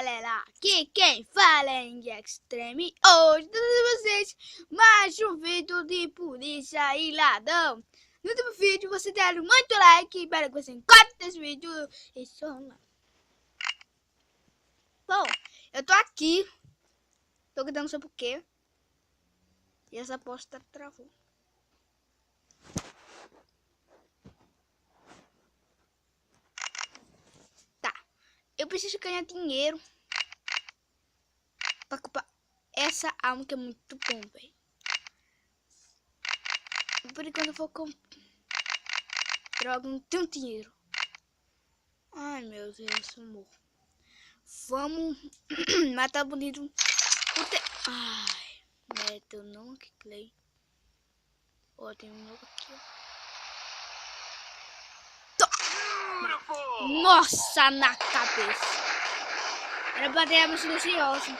galera, aqui quem fala é em Extreme. Hoje todos vocês mais um vídeo de polícia e ladrão. No último vídeo você deram muito like para que você encontre esse vídeo e só lá. Bom, eu tô aqui, tô gritando sobre o quê? E essa porta travou. Tá, eu preciso ganhar dinheiro pra comprar essa arma que é muito bom, velho. Por enquanto eu vou comprar. Droga, não tenho dinheiro. Ai, meu Deus, amor. Vamos matar bonito. Ai, merda, eu não cliquei. Ó, tem um novo aqui, ó. Nossa, na cabeça. Era pra ter arma silenciosa.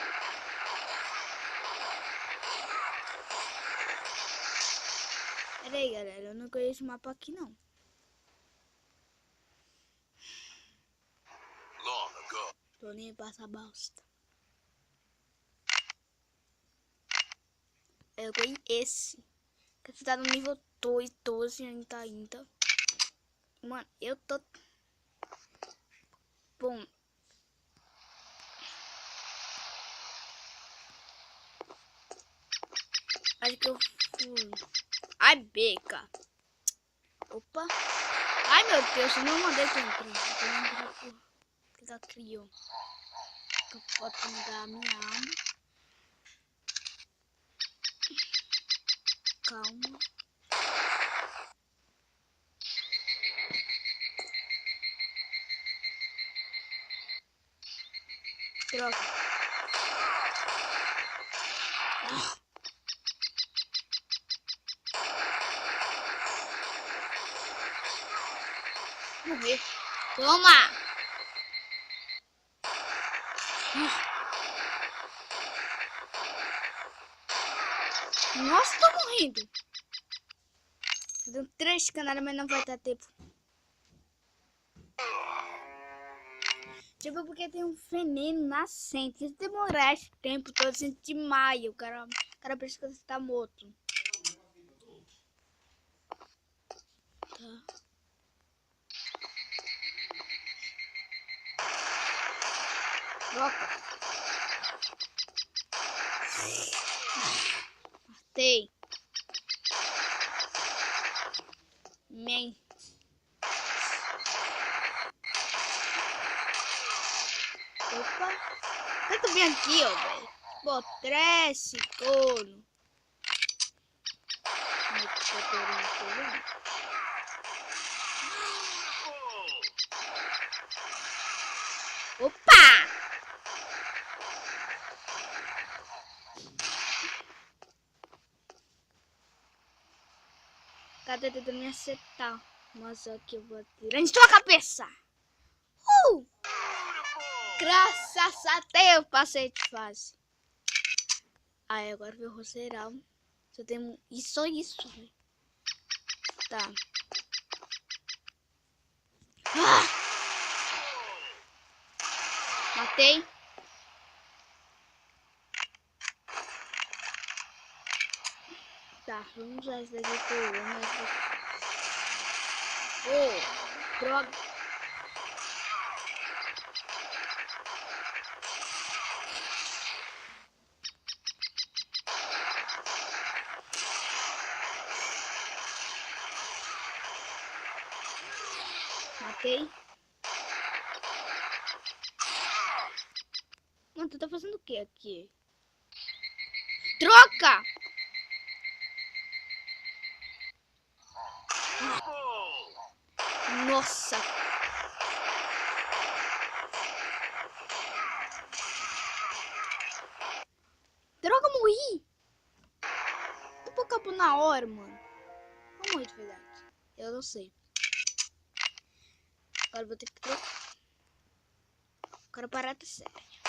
Pera aí, galera, eu não conheço o mapa aqui, não. Tô nem passa bosta. Eu ganhei esse. Que você tá no nível 12 ainda. Mano, eu tô... Bom. Acho que eu fui... Ai, beca. Opa. Ai, meu Deus, eu não mandei tu entrar. Eu não entrar porque ela criou. Eu posso mudar a minha arma. Calma. Droga. Vamos ver. Toma! Nossa, tô morrendo. Fazendo 3 canários, mas não vai dar tempo. Tipo, porque tem um veneno nascente. Se demorar esse tempo todo, assim, de maio, o cara pensa que você tá morto. Tá. Troca. Matei. Man. Opa. Eu tô bem aqui, ó, velho. Botrece, corno. Opa! Cadê tentando me acertar? Mas aqui eu vou atirar em sua cabeça! Graças a Deus, passei de fase. Aí agora eu vou zerar. Só tem isso. Véio. Tá. Matei. Tá, vamos usar esse daqui por droga. Matei. Mano, tu tá fazendo o que aqui? Troca! Nossa! Droga, morri! Tu acabou na hora, mano. Eu morri de verdade. Eu não sei. Agora eu vou ter que trocar. Agora parada séria.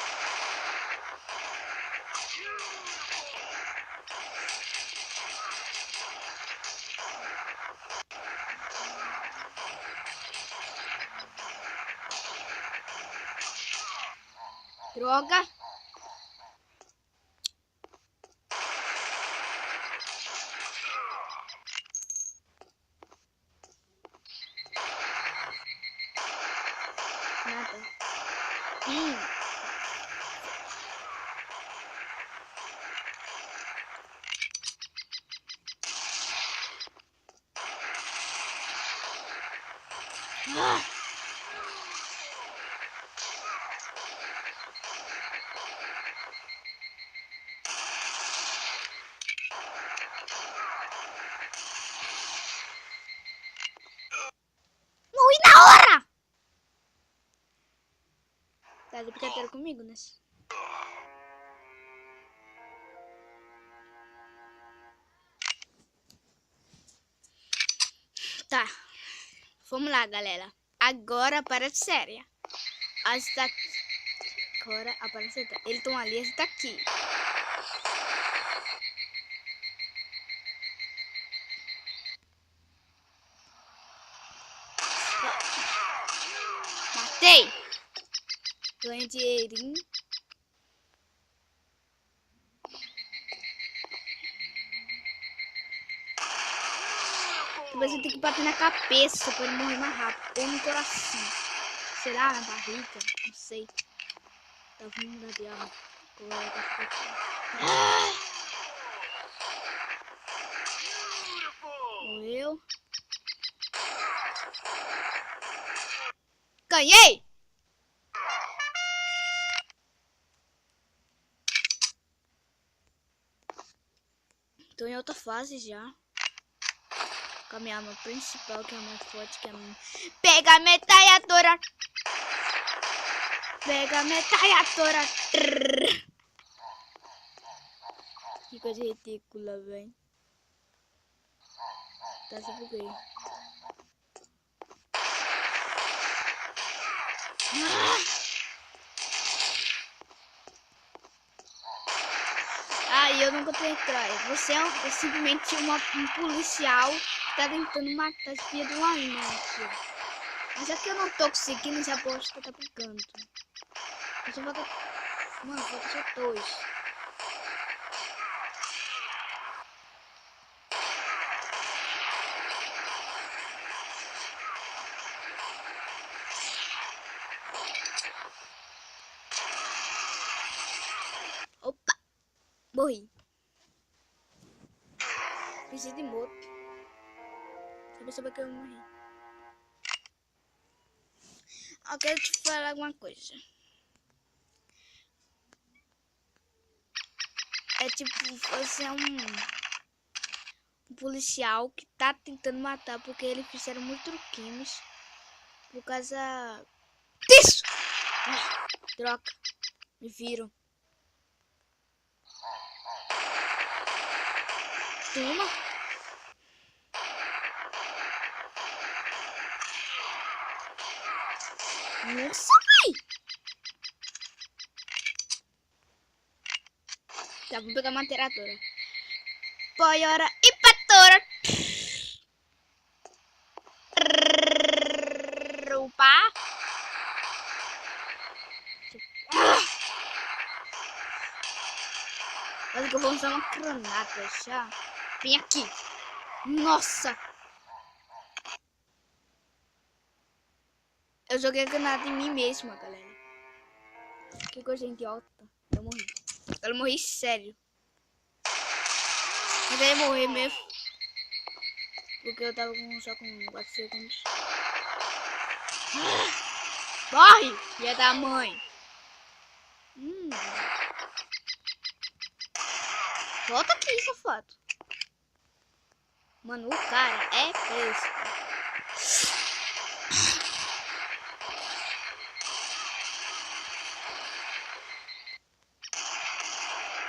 Droga. Nada. Ah. Morri na hora! Tá de brincadeira comigo, né? Tá. Vamos lá, galera. Agora aparece séria. As tá... Agora aparece... Eles estão ali, esse tá aqui. Matei! Ganhei dinheirinho. Talvez eu tenha que bater na cabeça pra ele morrer mais rápido. Ou no coração. Será na barriga? Não sei. Tá vindo da diabo. Morreu. Ganhei! Tô em outra fase já. Com a minha arma principal, que é a mais forte, que é a minha... Pega a metralhadora! Pega a metralhadora! Que coisa ridícula, velho. Tá, se buguei. Aí eu nunca tenho traia. Você é simplesmente um policial que tá tentando matar as filhas do Aina aqui. Mas é que eu não tô conseguindo, essa bosta tá pegando. Eu só falta... Mano, falta só 2. Opa! Morri. Preciso de moto. Só pra saber que eu morri. Eu quero te falar alguma coisa. É tipo, você é um policial que tá tentando matar porque eles fizeram muitos crimes por causa disso. Droga, me viram. Toma. Nossa, vai. Tá, vou pegar uma materadora. Poiora e patora. Opa. Acho que eu vou usar uma granada já. Vem aqui. Nossa. Eu joguei a granada em mim mesma, galera. Que coisa idiota. Eu morri. Eu morri sério. Mas eu ia morrer mesmo. Porque eu tava só com 4 segundos. Morre! Filha da mãe. Volta aqui, safado. Mano, o cara é besta.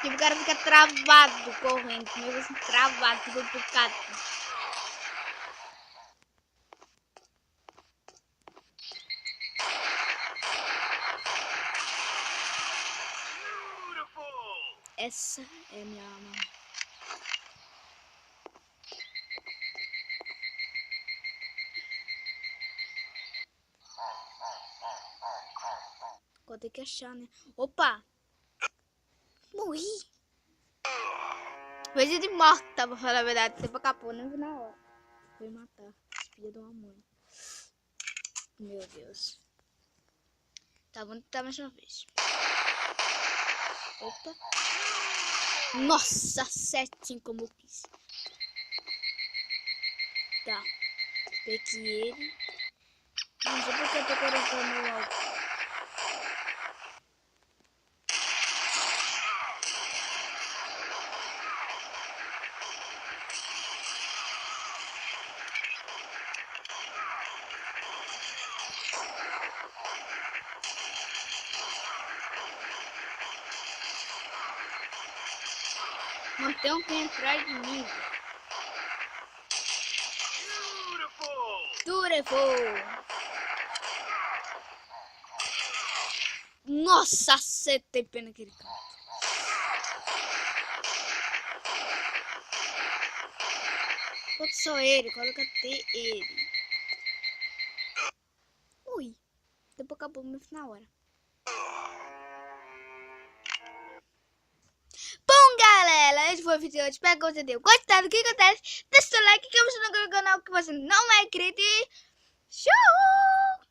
Tipo, o cara fica travado correndo. Meio assim, travado, tipo picado. Essa é a minha arma. Vou ter que achar, né? Opa! Morri! Veja de morta, pra falar a verdade. Você acabou, nem vi na hora. Foi matar. Espia de uma mãe. Meu Deus. Tá, vamos tentar mais uma vez. Opa. Nossa, certinho como eu quis. Tá. Peguei ele. Não sei porque eu tô colocando algo. Não tem alguém atrás de mim. Beautiful! Nossa, acertei pena aquele cara. Quanto só ele? Coloca T ele. Ui. Depois acabou muito na hora. Bom, galera, esse foi o vídeo de hoje. Espero que você tenha gostado. O que acontece? Deixa o like, que você não no canal que você não é inscrito. Show!